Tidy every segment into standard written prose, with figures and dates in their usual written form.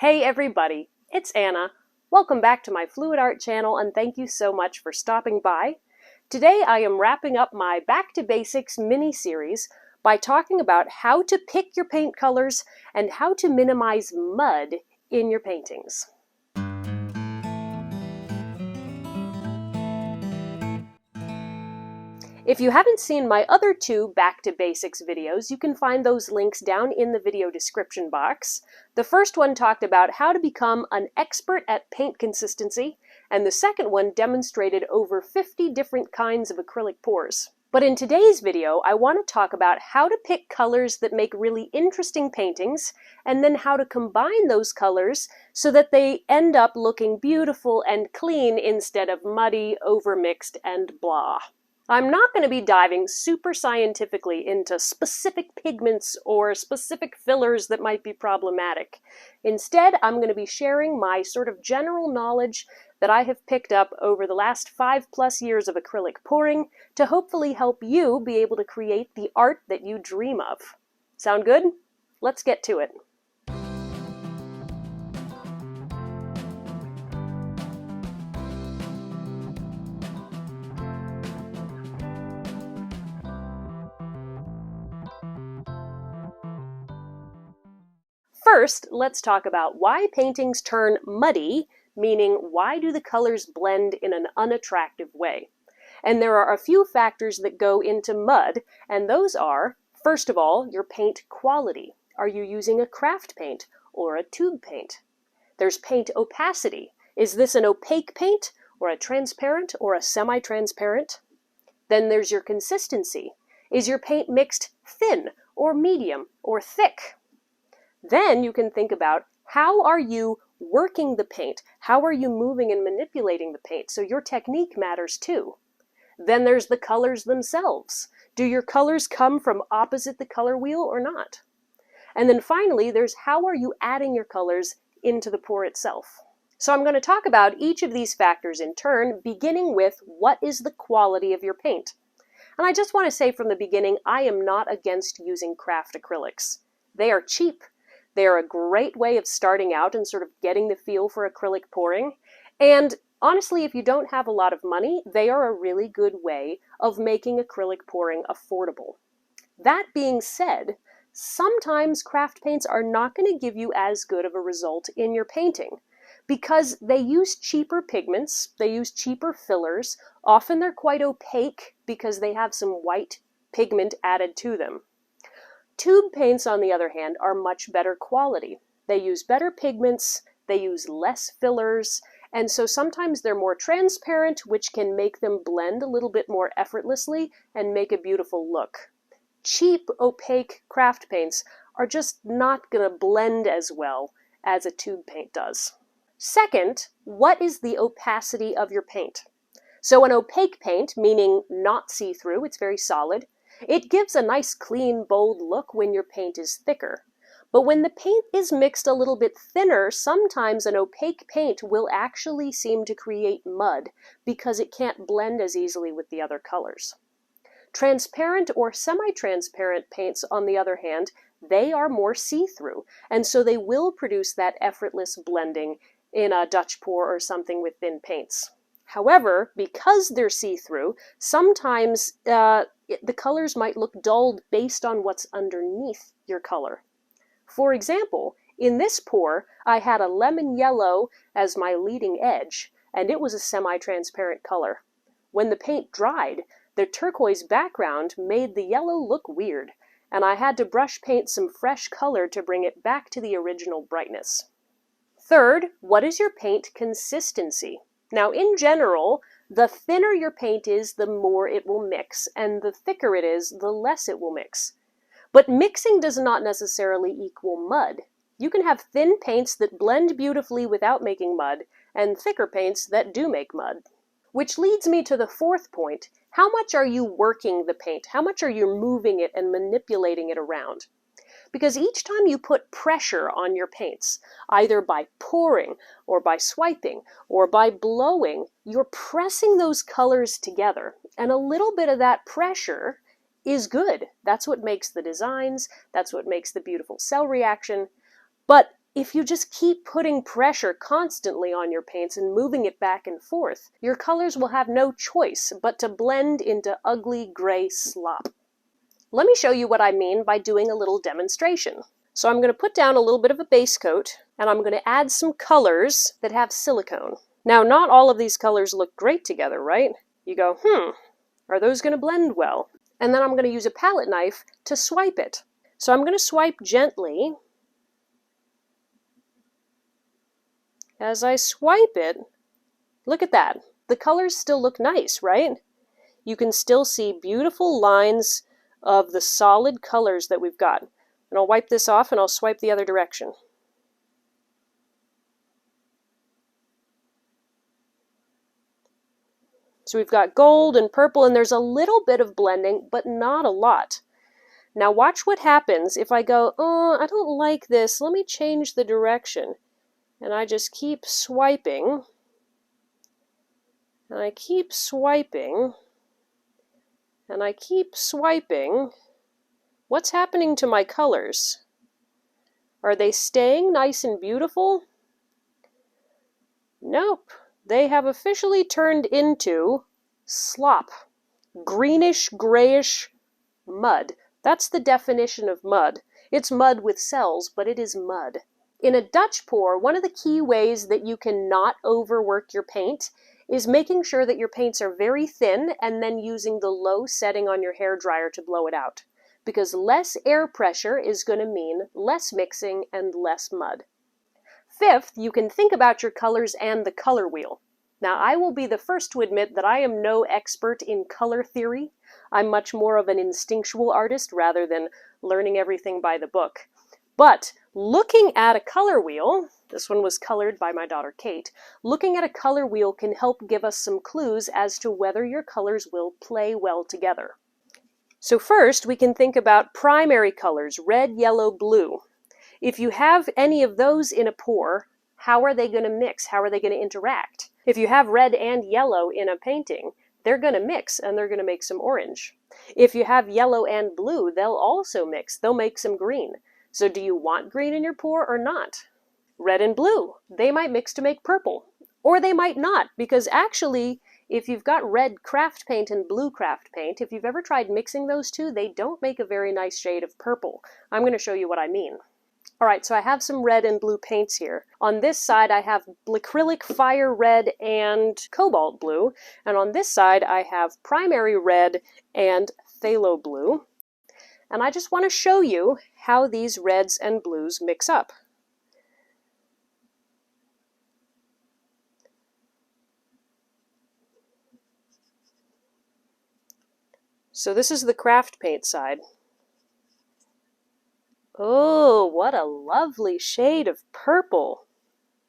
Hey everybody, it's Anna. Welcome back to my Fluid Art channel and thank you so much for stopping by. Today I am wrapping up my Back to Basics mini-series by talking about how to pick your paint colors and how to minimize mud in your paintings. If you haven't seen my other two Back to Basics videos, you can find those links down in the video description box. The first one talked about how to become an expert at paint consistency, and the second one demonstrated over 50 different kinds of acrylic pours. But in today's video, I want to talk about how to pick colors that make really interesting paintings, and then how to combine those colors so that they end up looking beautiful and clean instead of muddy, overmixed, and blah. I'm not going to be diving super scientifically into specific pigments or specific fillers that might be problematic. Instead, I'm going to be sharing my sort of general knowledge that I have picked up over the last 5+ years of acrylic pouring to hopefully help you be able to create the art that you dream of. Sound good? Let's get to it. First, let's talk about why paintings turn muddy, meaning why do the colors blend in an unattractive way? And there are a few factors that go into mud, and those are, first of all, your paint quality. Are you using a craft paint or a tube paint? There's paint opacity. Is this an opaque paint or a transparent or a semi-transparent? Then there's your consistency. Is your paint mixed thin or medium or thick? Then you can think about how are you working the paint? How are you moving and manipulating the paint? So your technique matters too. Then there's the colors themselves. Do your colors come from opposite the color wheel or not? And then finally, there's how are you adding your colors into the pour itself? So I'm going to talk about each of these factors in turn, beginning with what is the quality of your paint. And I just want to say from the beginning, I am not against using craft acrylics. They are cheap. They are a great way of starting out and sort of getting the feel for acrylic pouring. And honestly, if you don't have a lot of money, they are a really good way of making acrylic pouring affordable. That being said, sometimes craft paints are not going to give you as good of a result in your painting because they use cheaper pigments, they use cheaper fillers. Often they're quite opaque because they have some white pigment added to them. Tube paints, on the other hand, are much better quality. They use better pigments, they use less fillers, and so sometimes they're more transparent, which can make them blend a little bit more effortlessly and make a beautiful look. Cheap, opaque craft paints are just not going to blend as well as a tube paint does. Second, what is the opacity of your paint? So an opaque paint, meaning not see-through, it's very solid, it gives a nice, clean, bold look when your paint is thicker. But when the paint is mixed a little bit thinner, sometimes an opaque paint will actually seem to create mud because it can't blend as easily with the other colors. Transparent or semi-transparent paints, on the other hand, they are more see-through, and so they will produce that effortless blending in a Dutch pour or something with thin paints. However, because they're see-through, sometimes the colors might look dulled based on what's underneath your color. For example, in this pour, I had a lemon yellow as my leading edge, and it was a semi-transparent color. When the paint dried, the turquoise background made the yellow look weird, and I had to brush paint some fresh color to bring it back to the original brightness. Third, what is your paint consistency? Now, in general, the thinner your paint is, the more it will mix, and the thicker it is, the less it will mix. But mixing does not necessarily equal mud. You can have thin paints that blend beautifully without making mud, and thicker paints that do make mud. Which leads me to the fourth point. How much are you working the paint? How much are you moving it and manipulating it around? Because each time you put pressure on your paints, either by pouring or by swiping or by blowing, you're pressing those colors together. And a little bit of that pressure is good. That's what makes the designs, that's what makes the beautiful cell reaction. But if you just keep putting pressure constantly on your paints and moving it back and forth, your colors will have no choice but to blend into ugly gray slop. Let me show you what I mean by doing a little demonstration. So I'm going to put down a little bit of a base coat, and I'm going to add some colors that have silicone. Now, not all of these colors look great together, right? You go, are those going to blend well? And then I'm going to use a palette knife to swipe it. So I'm going to swipe gently. As I swipe it, look at that. The colors still look nice, right? You can still see beautiful lines of the solid colors that we've got. And I'll wipe this off and I'll swipe the other direction. So we've got gold and purple, and there's a little bit of blending, but not a lot. Now watch what happens if I go, oh, I don't like this, let me change the direction. And I just keep swiping, and I keep swiping, and I keep swiping. What's happening to my colors? Are they staying nice and beautiful? Nope. They have officially turned into slop. Greenish, grayish mud. That's the definition of mud. It's mud with cells, but it is mud. In a Dutch pour, one of the key ways that you can not overwork your paint is making sure that your paints are very thin and then using the low setting on your hairdryer to blow it out. Because less air pressure is going to mean less mixing and less mud. Fifth, you can think about your colors and the color wheel. Now, I will be the first to admit that I am no expert in color theory. I'm much more of an instinctual artist rather than learning everything by the book. But looking at a color wheel, this one was colored by my daughter Kate, looking at a color wheel can help give us some clues as to whether your colors will play well together. So first, we can think about primary colors, red, yellow, blue. If you have any of those in a pour, how are they going to mix? How are they going to interact? If you have red and yellow in a painting, they're going to mix and they're going to make some orange. If you have yellow and blue, they'll also mix. They'll make some green. So do you want green in your pour or not? Red and blue, they might mix to make purple. Or they might not, because actually, if you've got red craft paint and blue craft paint, if you've ever tried mixing those two, they don't make a very nice shade of purple. I'm going to show you what I mean. Alright, so I have some red and blue paints here. On this side I have acrylic fire red and cobalt blue, and on this side I have primary red and phthalo blue. And I just want to show you how these reds and blues mix up. So this is the craft paint side. Oh, what a lovely shade of purple.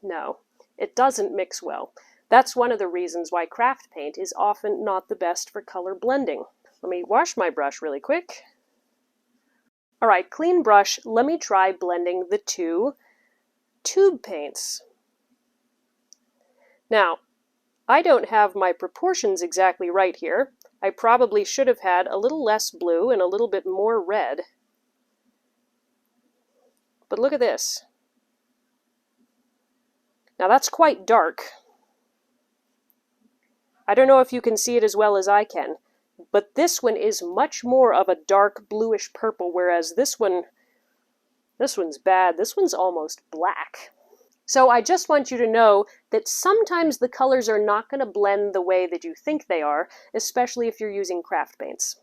No, it doesn't mix well. That's one of the reasons why craft paint is often not the best for color blending. Let me wash my brush really quick. All right, clean brush. Let me try blending the two tube paints. Now, I don't have my proportions exactly right here. I probably should have had a little less blue and a little bit more red. But look at this. Now that's quite dark. I don't know if you can see it as well as I can, but this one is much more of a dark bluish purple, whereas this one's bad. This one's almost black. So I just want you to know that sometimes the colors are not going to blend the way that you think they are, especially if you're using craft paints.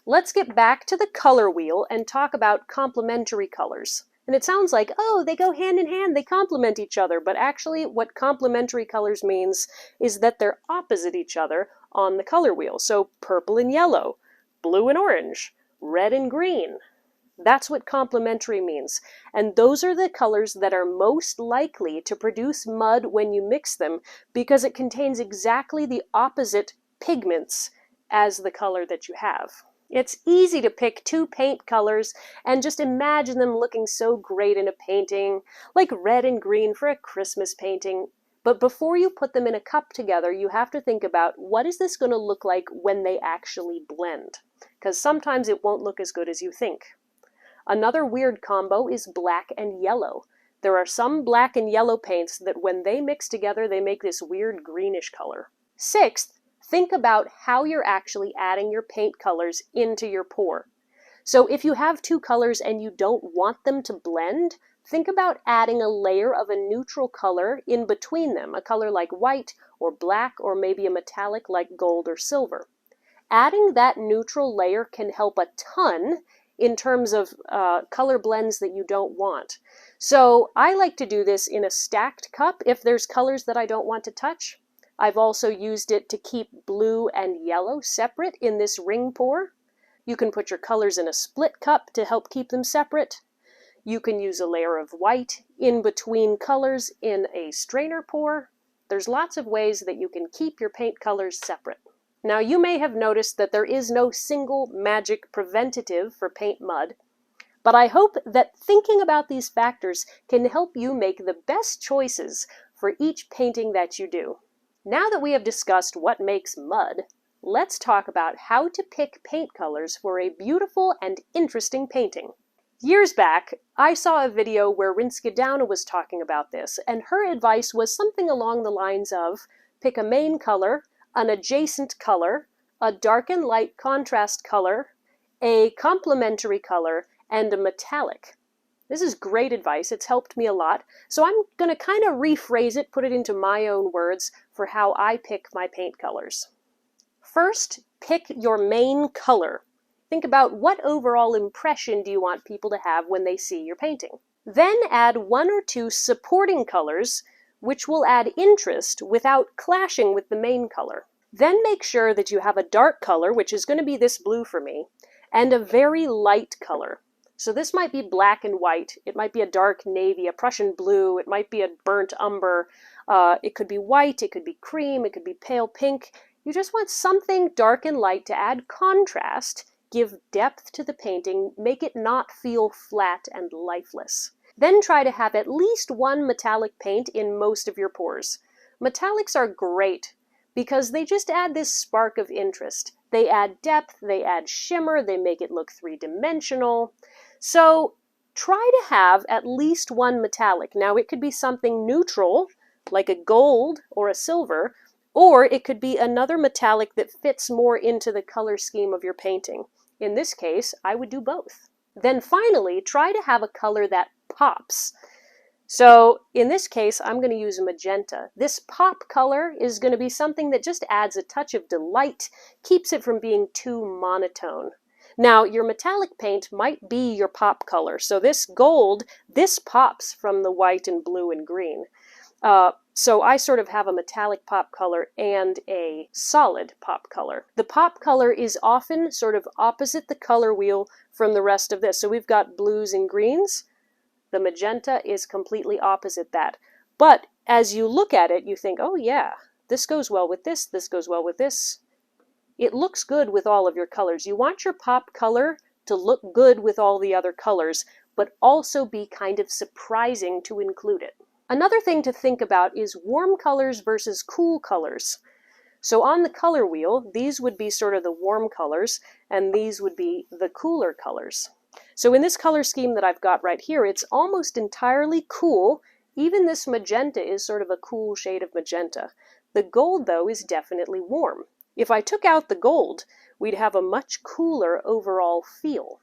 Let's get back to the color wheel and talk about complementary colors. And it sounds like, oh, they go hand in hand, they complement each other. But actually, what complementary colors means is that they're opposite each other on the color wheel. So purple and yellow, blue and orange, red and green. That's what complementary means. And those are the colors that are most likely to produce mud when you mix them because it contains exactly the opposite pigments as the color that you have. It's easy to pick two paint colors and just imagine them looking so great in a painting, like red and green for a Christmas painting. But before you put them in a cup together, you have to think about what is this going to look like when they actually blend? Because sometimes it won't look as good as you think. Another weird combo is black and yellow. There are some black and yellow paints that when they mix together, they make this weird greenish color. Sixth, think about how you're actually adding your paint colors into your pour. So if you have two colors and you don't want them to blend, think about adding a layer of a neutral color in between them, a color like white or black or maybe a metallic like gold or silver. Adding that neutral layer can help a ton in terms of color blends that you don't want. So I like to do this in a stacked cup if there's colors that I don't want to touch. I've also used it to keep blue and yellow separate in this ring pour. You can put your colors in a split cup to help keep them separate. You can use a layer of white in between colors in a strainer pour. There's lots of ways that you can keep your paint colors separate. Now you may have noticed that there is no single magic preventative for paint mud, but I hope that thinking about these factors can help you make the best choices for each painting that you do. Now that we have discussed what makes mud, let's talk about how to pick paint colors for a beautiful and interesting painting. Years back, I saw a video where Rinske Daune was talking about this, and her advice was something along the lines of pick a main color, an adjacent color, a dark and light contrast color, a complementary color, and a metallic. This is great advice. It's helped me a lot. So I'm going to kind of rephrase it, put it into my own words for how I pick my paint colors. First, pick your main color. Think about what overall impression do you want people to have when they see your painting. Then add one or two supporting colors, which will add interest without clashing with the main color. Then make sure that you have a dark color, which is going to be this blue for me, and a very light color. So this might be black and white, it might be a dark navy, a Prussian blue, it might be a burnt umber, it could be white, it could be cream, it could be pale pink. You just want something dark and light to add contrast, give depth to the painting, make it not feel flat and lifeless. Then try to have at least one metallic paint in most of your pours. Metallics are great because they just add this spark of interest. They add depth, they add shimmer, they make it look three-dimensional. So try to have at least one metallic. Now it could be something neutral, like a gold or a silver, or it could be another metallic that fits more into the color scheme of your painting. In this case, I would do both. Then finally, try to have a color that pops. So in this case, I'm going to use magenta. This pop color is going to be something that just adds a touch of delight, keeps it from being too monotone. Now, your metallic paint might be your pop color. So this gold, this pops from the white and blue and green. So I sort of have a metallic pop color and a solid pop color. The pop color is often sort of opposite the color wheel from the rest of this. So we've got blues and greens. The magenta is completely opposite that. But as you look at it, you think, oh yeah, this goes well with this goes well with this. It looks good with all of your colors. You want your pop color to look good with all the other colors, but also be kind of surprising to include it. Another thing to think about is warm colors versus cool colors. So on the color wheel, these would be sort of the warm colors, and these would be the cooler colors. So in this color scheme that I've got right here, it's almost entirely cool. Even this magenta is sort of a cool shade of magenta. The gold, though, is definitely warm. If I took out the gold, we'd have a much cooler overall feel.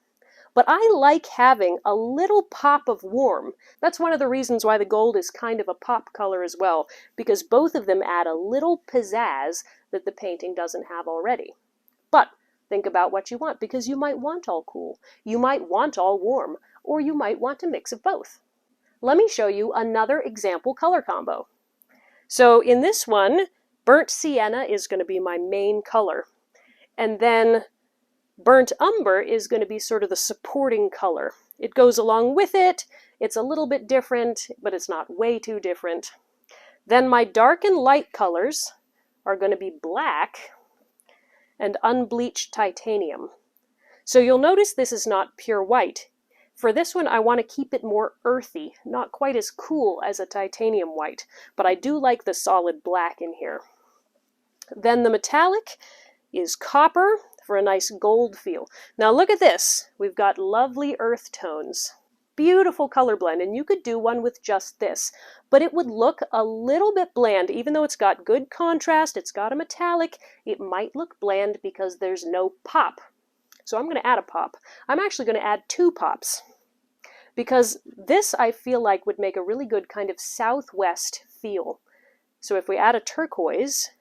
But I like having a little pop of warm. That's one of the reasons why the gold is kind of a pop color as well, because both of them add a little pizzazz that the painting doesn't have already. But think about what you want, because you might want all cool, you might want all warm, or you might want a mix of both. Let me show you another example color combo. So in this one, burnt sienna is going to be my main color. And then burnt umber is going to be sort of the supporting color. It goes along with it. It's a little bit different, but it's not way too different. Then my dark and light colors are going to be black and unbleached titanium. So you'll notice this is not pure white. For this one, I want to keep it more earthy, not quite as cool as a titanium white, but I do like the solid black in here. Then the metallic is copper for a nice gold feel. Now look at this. We've got lovely earth tones. beautiful color blend, and you could do one with just this, but it would look a little bit bland. Even though it's got good contrast, it's got a metallic, it might look bland because there's no pop. So I'm going to add a pop. I'm actually going to add 2 pops, because this I feel like would make a really good kind of southwest feel. So if we add a turquoise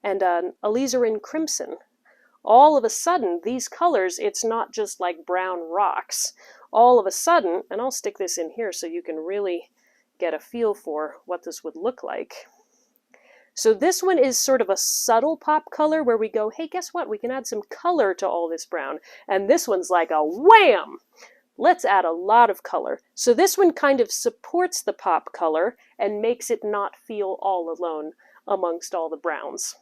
and an alizarin crimson, all of a sudden these colors, it's not just like brown rocks. All of a sudden, and I'll stick this in here so you can really get a feel for what this would look like. So this one is sort of a subtle pop color where we go, hey, guess what? We can add some color to all this brown. And this one's like a wham! Let's add a lot of color. So this one kind of supports the pop color and makes it not feel all alone amongst all the browns.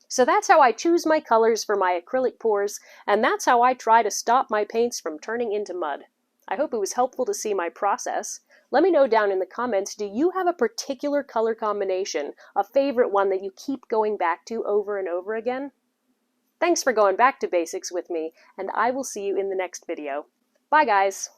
So that's how I choose my colors for my acrylic pours, and that's how I try to stop my paints from turning into mud. I hope it was helpful to see my process. Let me know down in the comments, do you have a particular color combination, a favorite one that you keep going back to over and over again? Thanks for going back to basics with me, and I will see you in the next video. Bye guys!